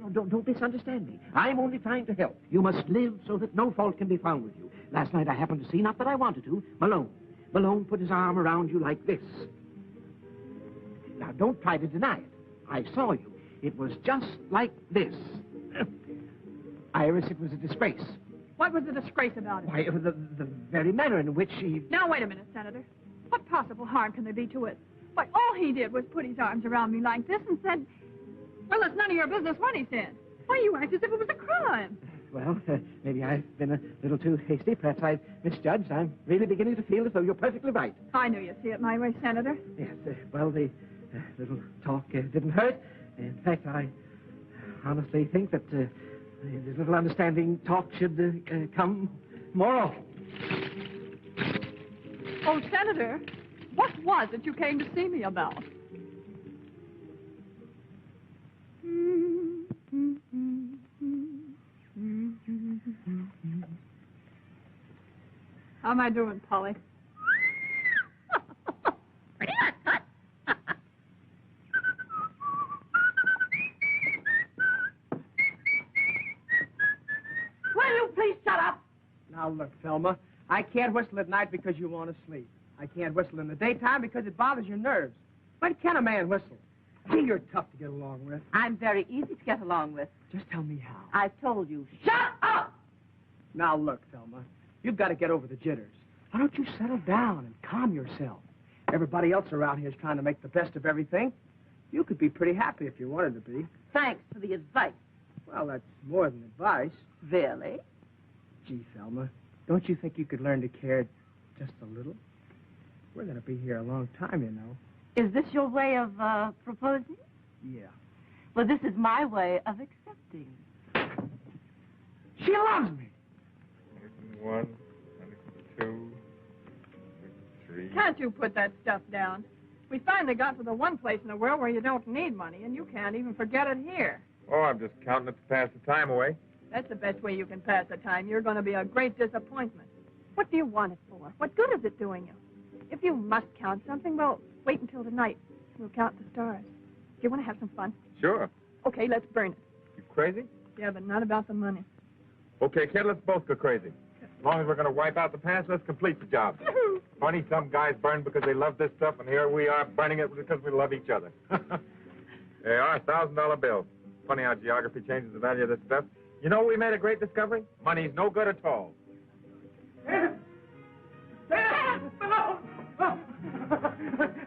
No, don't misunderstand me. I'm only trying to help. You must live so that no fault can be found with you. Last night I happened to see, not that I wanted to, Malone. Malone put his arm around you like this. Now, don't try to deny it. I saw you. It was just like this. Iris, it was a disgrace. What was the disgrace about it? Why, the very manner in which she... Now, wait a minute, Senator. What possible harm can there be to it? Why, all he did was put his arms around me like this and said, well, it's none of your business what he said. Why, you act as if it was a crime. Well, maybe I've been a little too hasty. Perhaps I've misjudged. I'm really beginning to feel as though you're perfectly right. I knew you'd see it my way, Senator. Yes, well, the little talk didn't hurt. In fact, I honestly think that this little understanding talk should come more often. Oh, Senator, what was it you came to see me about? How am I doing, Polly? Will you please shut up? Now, look, Thelma, I can't whistle at night because you want to sleep. I can't whistle in the daytime because it bothers your nerves. When can a man whistle? Gee, you're tough to get along with. I'm very easy to get along with. Just tell me how. I've told you. Shut up! Now, look, Thelma, you've got to get over the jitters. Why don't you settle down and calm yourself? Everybody else around here is trying to make the best of everything. You could be pretty happy if you wanted to be. Thanks for the advice. Well, that's more than advice. Really? Gee, Thelma, don't you think you could learn to care just a little? We're going to be here a long time, you know. Is this your way of proposing? Yeah. Well, this is my way of accepting. She loves me. 1, 2, 3. Can't you put that stuff down? We finally got to the one place in the world where you don't need money, and you can't even forget it here. Oh, I'm just counting it to pass the time away. That's the best way you can pass the time. You're going to be a great disappointment. What do you want it for? What good is it doing you? If you must count something, well, wait until tonight. We'll count the stars. Do you want to have some fun? Sure. Okay, let's burn it. You crazy? Yeah, but not about the money. Okay, kid, let's both go crazy. As long as we're going to wipe out the past, let's complete the job. Funny, some guys burn because they love this stuff, and here we are burning it because we love each other. They are $1,000 bills. Funny how geography changes the value of this stuff. You know, we made a great discovery. Money's no good at all.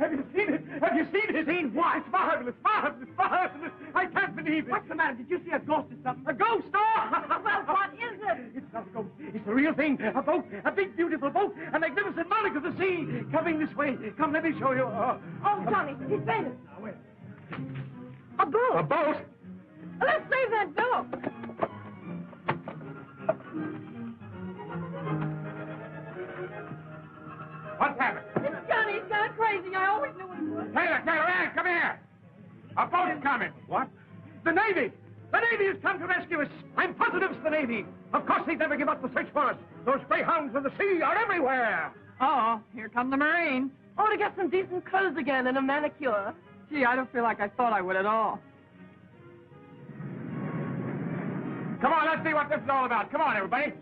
Have you seen it? Have you seen it? Seen what? It's marvelous, marvelous, marvelous. I can't believe it. What's the matter? Did you see a ghost or something? A ghost? Oh! Well, what is it? It's not a ghost. It's the real thing. A boat. A big, beautiful boat. A magnificent monarch of the sea. Coming this way. Come, let me show you. Oh, Johnny, he's fainted. Now, where? A boat. A boat? Let's save that boat. What's happened? It's Johnny. He's gone crazy. I always knew it would. Taylor, Ann, come here. A boat's coming. What? The Navy! The Navy has come to rescue us! I'm positive it's the Navy! Of course they'd never give up the search for us! Those greyhounds of the sea are everywhere! Uh-oh, here come the Marines. Oh, to get some decent clothes again and a manicure. Gee, I don't feel like I thought I would at all. Come on, let's see what this is all about. Come on, everybody.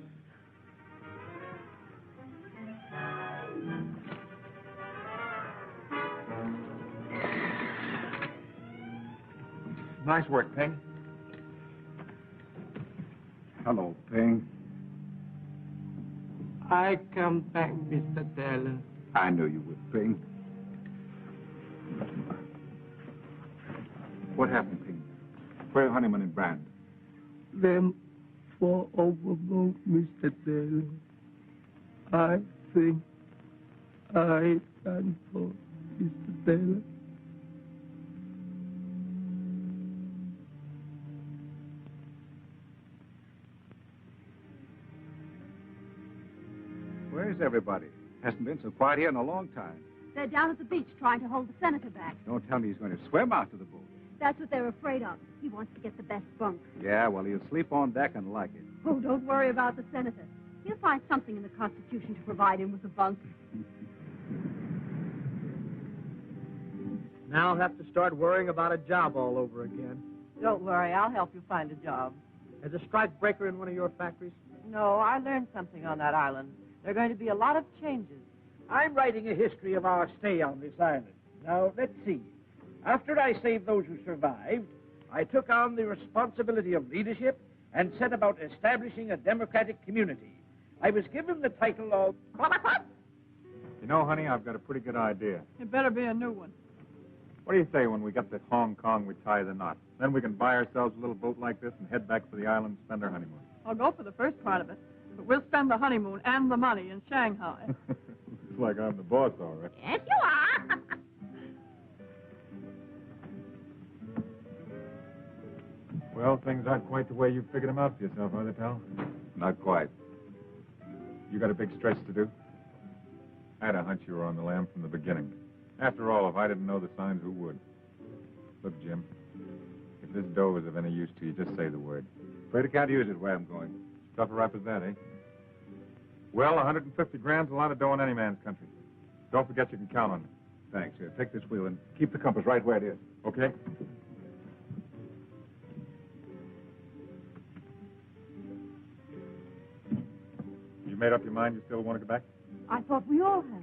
Nice work, Ping. Hello, Ping. I come back, Mr. Taylor. I knew you would, Ping. What happened, Ping? Where are Honeyman and Brand? Them fall overboard, Mr. Taylor. I think I done for Mr. Taylor. Where's everybody? Hasn't been so quiet here in a long time. They're down at the beach trying to hold the senator back. Don't tell me he's going to swim out to the boat. That's what they're afraid of. He wants to get the best bunk. Yeah, well, he'll sleep on deck and like it. Oh, don't worry about the senator. He'll find something in the Constitution to provide him with a bunk. Now I'll have to start worrying about a job all over again. Don't worry, I'll help you find a job. As a strike breaker in one of your factories? No, I learned something on that island. There are going to be a lot of changes. I'm writing a history of our stay on this island. Now, let's see. After I saved those who survived, I took on the responsibility of leadership and set about establishing a democratic community. I was given the title of... You know, honey, I've got a pretty good idea. It better be a new one. What do you say when we get to Hong Kong, we tie the knot? Then we can buy ourselves a little boat like this and head back for the island and spend our honeymoon. I'll go for the first part of it, but we'll spend the honeymoon and the money in Shanghai. Looks like I'm the boss, all right. Yes, you are. Well, things aren't quite the way you figured them out for yourself, are they, pal? Not quite. You got a big stretch to do? I had a hunch you were on the lam from the beginning. After all, if I didn't know the signs, who would? Look, Jim, if this dough is of any use to you, just say the word. Afraid I can't use it where I'm going. Stuff her up as that, eh? Well, 150 grand's a lot of dough in any man's country. Don't forget you can count on it. Thanks. Here, take this wheel and keep the compass right where it is. Okay? You made up your mind you still want to go back? I thought we all had.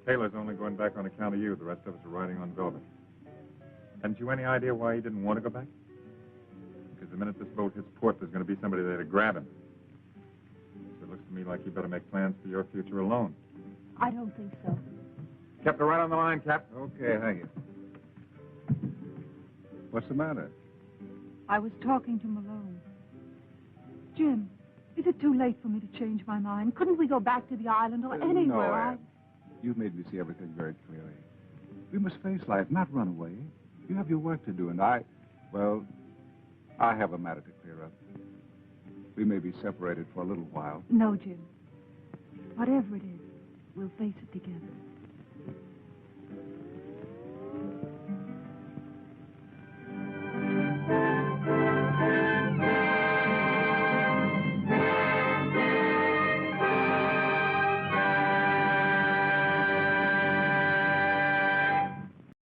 Taylor's only going back on account of you. The rest of us are riding on velvet. Hadn't you any idea why he didn't want to go back? Because the minute this boat hits port, there's going to be somebody there to grab him. So it looks to me like you better make plans for your future alone. I don't think so. Kept her right on the line, Cap. Okay, thank you. What's the matter? I was talking to Malone. Jim, is it too late for me to change my mind? Couldn't we go back to the island or anywhere? No, Anne. You've made me see everything very clearly. We must face life, not run away. You have your work to do, and I have a matter to clear up. We may be separated for a little while. No, Jim. Whatever it is, we'll face it together.